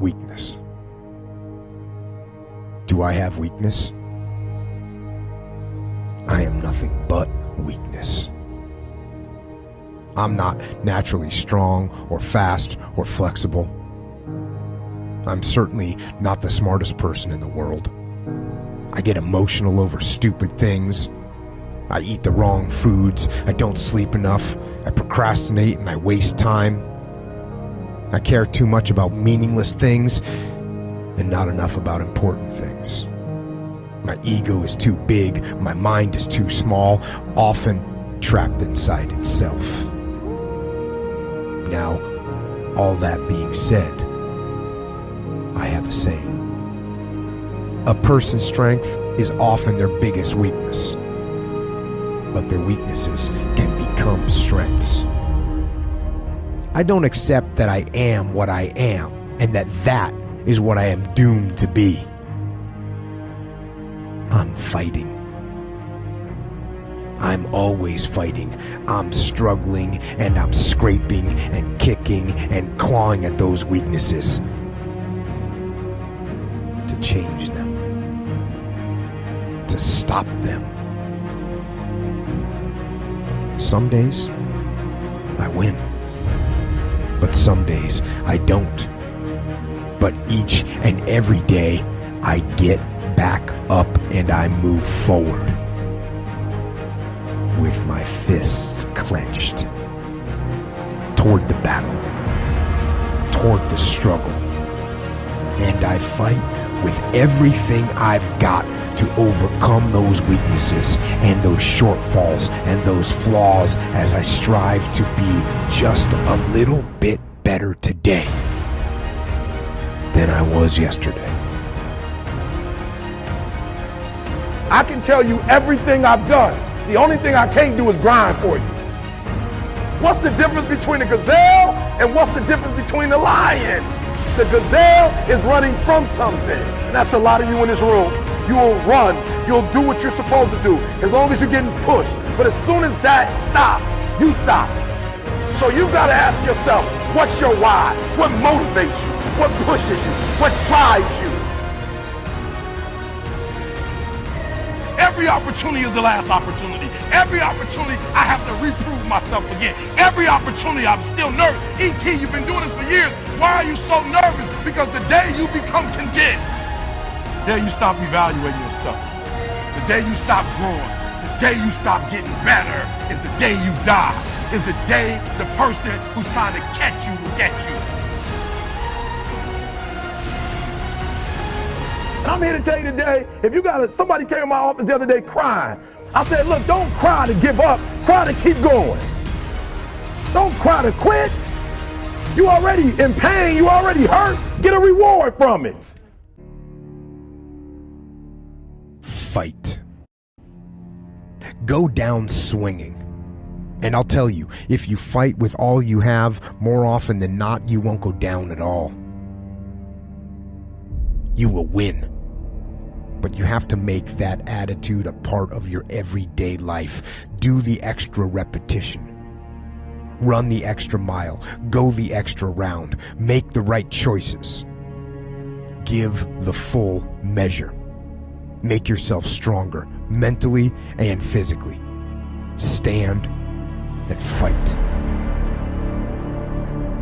weakness. Do I have weakness? I am nothing but weakness. I'm not naturally strong or fast or flexible. I'm certainly not the smartest person in the world. I get emotional over stupid things. I eat the wrong foods. I don't sleep enough. I procrastinate and I waste time. I care too much about meaningless things and not enough about important things. My ego is too big. My mind is too small, often trapped inside itself. Now, all that being said, I have a saying. A person's strength is often their biggest weakness, but their weaknesses can become strengths. I don't accept that I am what I am, and that is what I am doomed to be. I'm fighting. I'm always fighting. I'm struggling and I'm scraping and kicking and clawing at those weaknesses to change them, to stop them. Some days I win, but some days I don't. But each and every day I get back up and I move forward with my fists clenched toward the battle, toward the struggle. And I fight with everything I've got to overcome those weaknesses and those shortfalls and those flaws as I strive to be just a little bit better today than I was yesterday. I can tell you everything I've done. The only thing I can't do is grind for you. What's the difference between a gazelle and what's the difference between a lion? The gazelle is running from something. And that's a lot of you in this room. You will run. You'll do what you're supposed to do as long as you're getting pushed. But as soon as that stops, you stop. So you got to ask yourself, what's your why? What motivates you? What pushes you? What drives you? Every opportunity is the last opportunity. Every opportunity, I have to reprove myself again. Every opportunity, I'm still nervous. E.T., you've been doing this for years. Why are you so nervous? Because the day you become content, the day you stop evaluating yourself, the day you stop growing, the day you stop getting better is the day you die. Is the day the person who's trying to catch you will get you. And I'm here to tell you today, if you somebody came in my office the other day crying. I said, look, don't cry to give up, cry to keep going. Don't cry to quit. You already in pain, you already hurt, get a reward from it. Fight. Go down swinging. And I'll tell you, if you fight with all you have, more often than not, you won't go down at all. You will win. But you have to make that attitude a part of your everyday life. Do the extra repetition. Run the extra mile. Go the extra round. Make the right choices. Give the full measure. Make yourself stronger, mentally and physically. Stand and fight.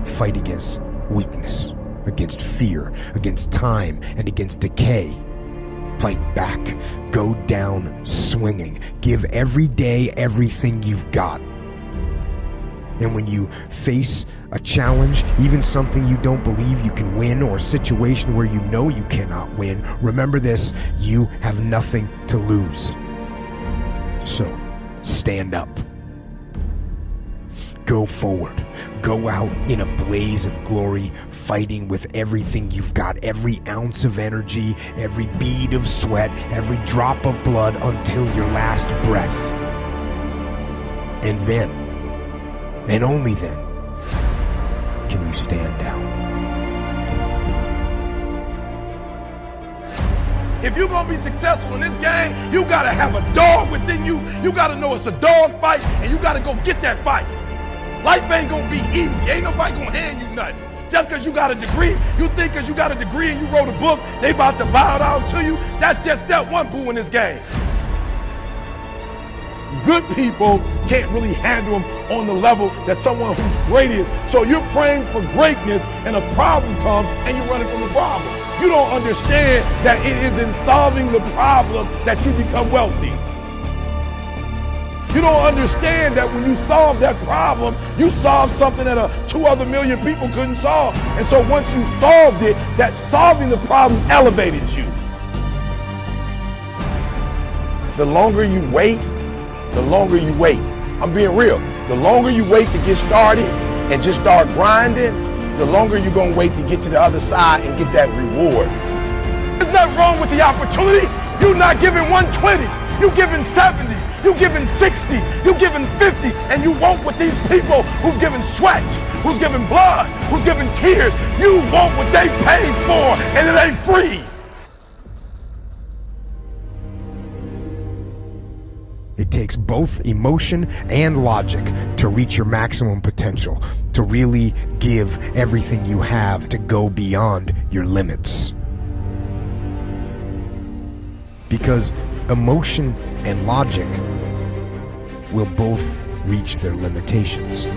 Fight against weakness, against fear, against time, and against decay. Fight back. Go down swinging. Give every day everything you've got. And when you face a challenge, even something you don't believe you can win, or a situation where you know you cannot win, remember this: you have nothing to lose. So, stand up. Go forward. Go out in a blaze of glory, fighting with everything you've got, every ounce of energy, every bead of sweat, every drop of blood, until your last breath. And then, and only then, can you stand down. If you're going to be successful in this game, you got to have a dog within you. You got to know it's a dog fight, and you got to go get that fight. Life ain't going to be easy. Ain't nobody going to hand you nothing. Just because you got a degree, you think because you got a degree and you wrote a book, they about to bow down to you? That's just step one, boo, in this game. Good people can't really handle them on the level that someone who's great is. So you're praying for greatness and a problem comes and you're running from the problem. You don't understand that it is in solving the problem that you become wealthy. You don't understand that when you solve that problem, you solve something that 2 other million people couldn't solve. And so once you solved it, that solving the problem elevated you. The longer you wait, I'm being real. The longer you wait to get started and just start grinding, the longer you're gonna wait to get to the other side and get that reward. There's nothing wrong with the opportunity. You're not giving 120, you're giving 70, you're giving 60, you're giving 50, and you want what these people who've given sweat, who's given blood, who's given tears, you want what they paid for, and it ain't free. It takes both emotion and logic to reach your maximum potential, to really give everything you have, to go beyond your limits. Because emotion and logic will both reach their limitations.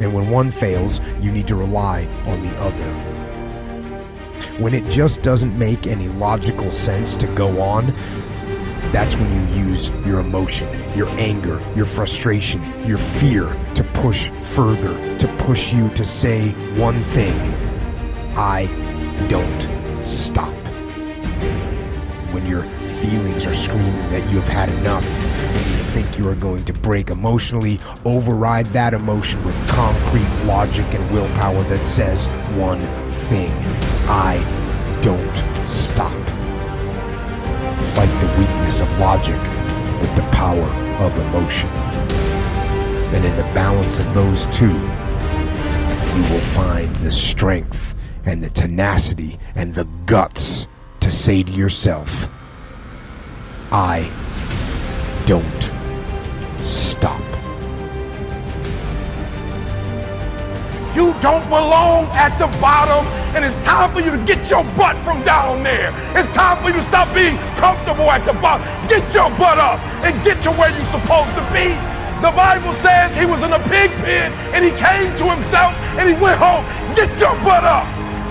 And when one fails, you need to rely on the other. When it just doesn't make any logical sense to go on, that's when you use your emotion, your anger, your frustration, your fear to push further, to push you to say one thing: I don't stop. When your feelings are screaming that you have had enough and you think you are going to break emotionally, override that emotion with concrete logic and willpower that says one thing: I don't stop. Fight the weakness of logic with the power of emotion. And in the balance of those two, you will find the strength and the tenacity and the guts to say to yourself, I don't stop. You don't belong at the bottom, and it's time for you to get your butt from down there. It's time for you to stop being comfortable at the bottom. Get your butt up and get to where you're supposed to be. The Bible says he was in a pig pen and he came to himself and he went home. Get your butt up.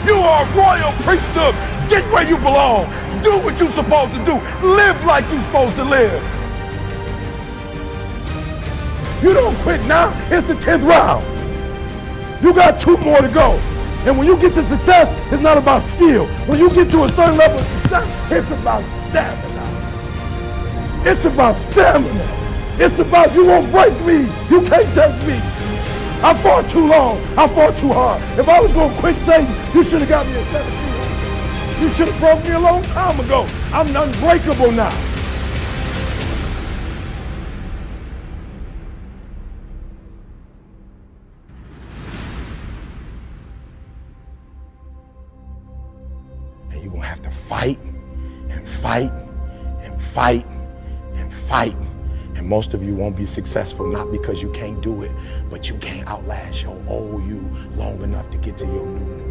You are a royal priesthood. Get where you belong. Do what you're supposed to do. Live like you're supposed to live. You don't quit now. It's the 10th round. You got 2 more to go. And when you get to success, it's not about skill. When you get to a certain level of success, it's about stamina. It's about stamina. It's about you won't break me. You can't take me. I fought too long. I fought too hard. If I was going to quit Satan, you should have got me at 17. You should have broke me a long time ago. I'm unbreakable now. You're going to have to fight and fight and fight and fight. And most of you won't be successful, not because you can't do it, but you can't outlast your old you long enough to get to your new.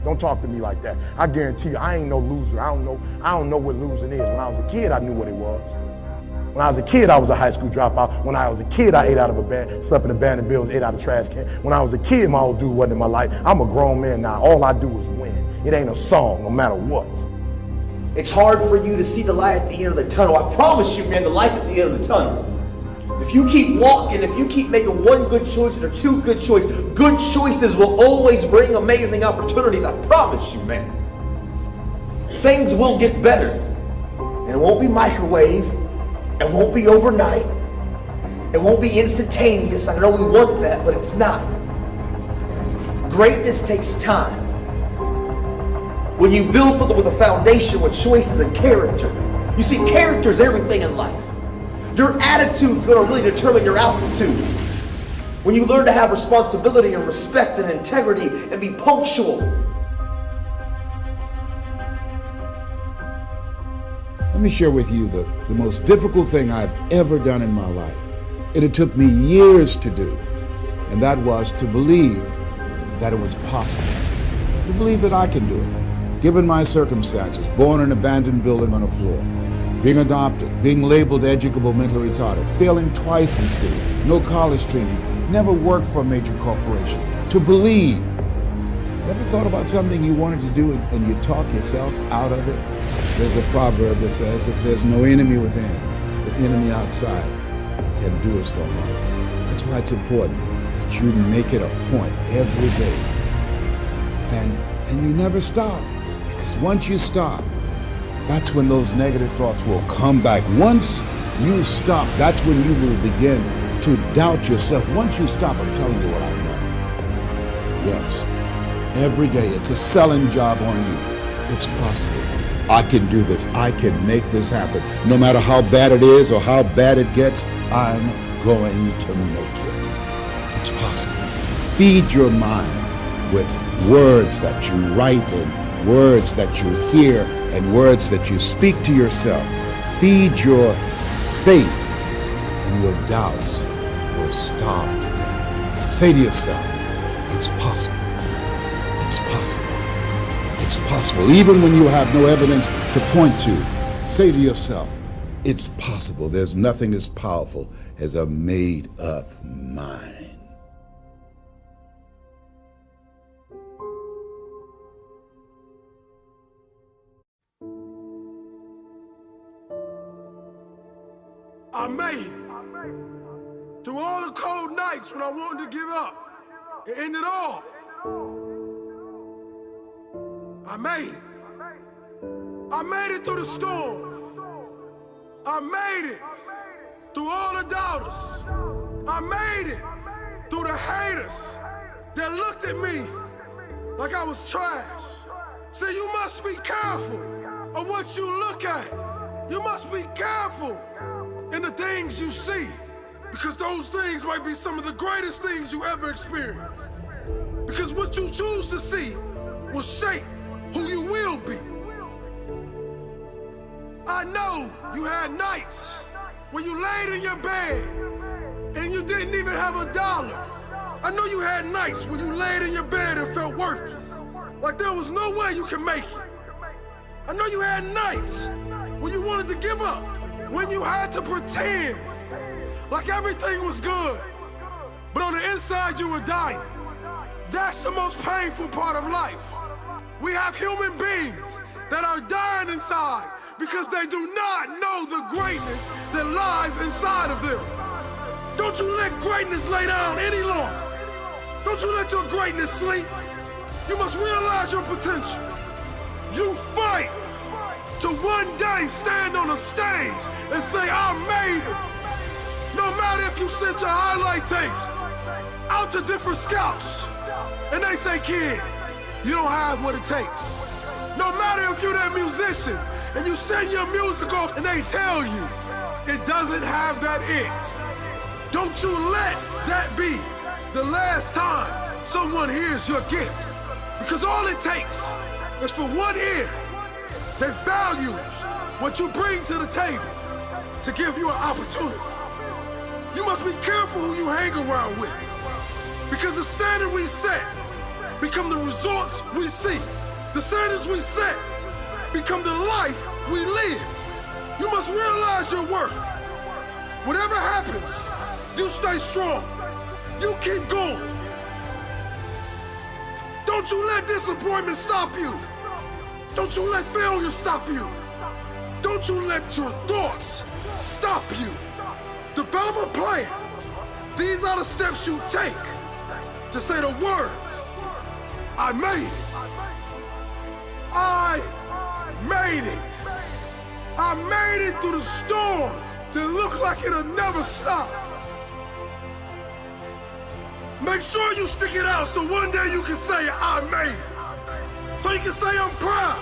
Don't talk to me like that. I guarantee you, I ain't no loser. I don't know what losing is. When I was a kid, I knew what it was. When I was a kid, I was a high school dropout. When I was a kid, I ate out of a bed, slept in abandoned buildings, ate out of trash can. When I was a kid, my old dude wasn't in my life. I'm a grown man now. All I do is win. It ain't a song, no matter what. It's hard for you to see the light at the end of the tunnel. I promise you, man, the light's at the end of the tunnel. If you keep walking, if you keep making one good choice or 2 good choices, good choices will always bring amazing opportunities. I promise you, man. Things will get better. And it won't be microwave. It won't be overnight. It won't be instantaneous. I know we want that, but it's not. Greatness takes time. When you build something with a foundation with choices and character, you see, character is everything in life. Your attitude's going to really determine your altitude. When you learn to have responsibility and respect and integrity and be punctual. Let me share with you the most difficult thing I've ever done in my life. And it took me years to do. and that was to believe that it was possible, to believe that I can do it. Given my circumstances, born in an abandoned building on a floor, being adopted, being labeled educable mentally retarded, failing twice in school, no college training, never worked for a major corporation, to believe. Ever thought about something you wanted to do and you talk yourself out of it? There's a proverb that says, if there's no enemy within, the enemy outside can do us no harm. That's why it's important that you make it a point every day. And you never stop. Because once you stop, that's when those negative thoughts will come back. Once you stop, that's when you will begin to doubt yourself. Once you stop, I'm telling you what I know. Yes. Every day, it's a selling job on you. It's possible. I can do this. I can make this happen. No matter how bad it is or how bad it gets, I'm going to make it. It's possible. Feed your mind with words that you write and words that you hear and words that you speak to yourself. Feed your faith and your doubts will starve to death. Say to yourself, it's possible. It's possible. It's possible. Even when you have no evidence to point to, say to yourself, it's possible. There's nothing as powerful as a made-up mind. I made it. Through all the cold nights when I wanted to give up, it ended all. I made it. I made it through the storm. I made it through all the doubters. I made it through the haters that looked at me like I was trash. So you must be careful of what you look at. You must be careful in the things you see, because those things might be some of the greatest things you ever experience. Because what you choose to see will shape who you will be. I know you had nights when you laid in your bed and you didn't even have $1. I know you had nights when you laid in your bed and felt worthless, like there was no way you can make it. I know you had nights when you wanted to give up, when you had to pretend like everything was good, but on the inside you were dying. That's the most painful part of life. We have human beings that are dying inside because they do not know the greatness that lies inside of them. Don't you let greatness lay down any longer. Don't you let your greatness sleep. You must realize your potential. You fight to one day stand on a stage and say, I made it. No matter if you sent your highlight tapes out to different scouts and they say, kid, you don't have what it takes. No matter if you're that musician and you send your music off and they tell you it doesn't have that it. Don't you let that be the last time someone hears your gift. Because all it takes is for one ear that values what you bring to the table to give you an opportunity. You must be careful who you hang around with, because the standard we set become the results we see. The standards we set become the life we live. You must realize your worth. Whatever happens, you stay strong. You keep going. Don't you let disappointment stop you. Don't you let failure stop you. Don't you let your thoughts stop you. Develop a plan. These are the steps you take to say the words, I made it. I made it. I made it through the storm that looked like it'll never stop. Make sure you stick it out so one day you can say, I made it. So you can say, I'm proud,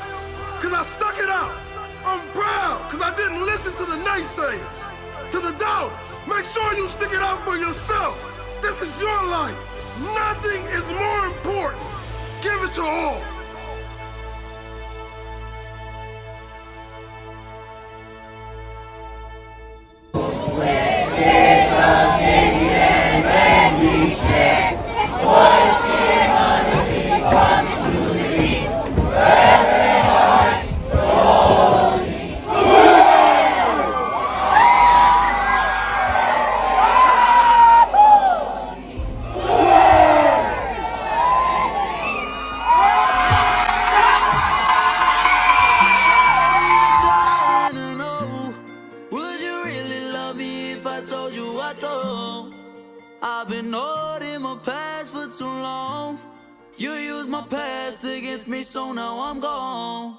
because I stuck it out. I'm proud, because I didn't listen to the naysayers, to the doubters. Make sure you stick it out for yourself. This is your life. Nothing is more important. Give it your all. Which is a million when we share. you I thought. I've been holding my past for too long. You used my past against me, so now I'm gone.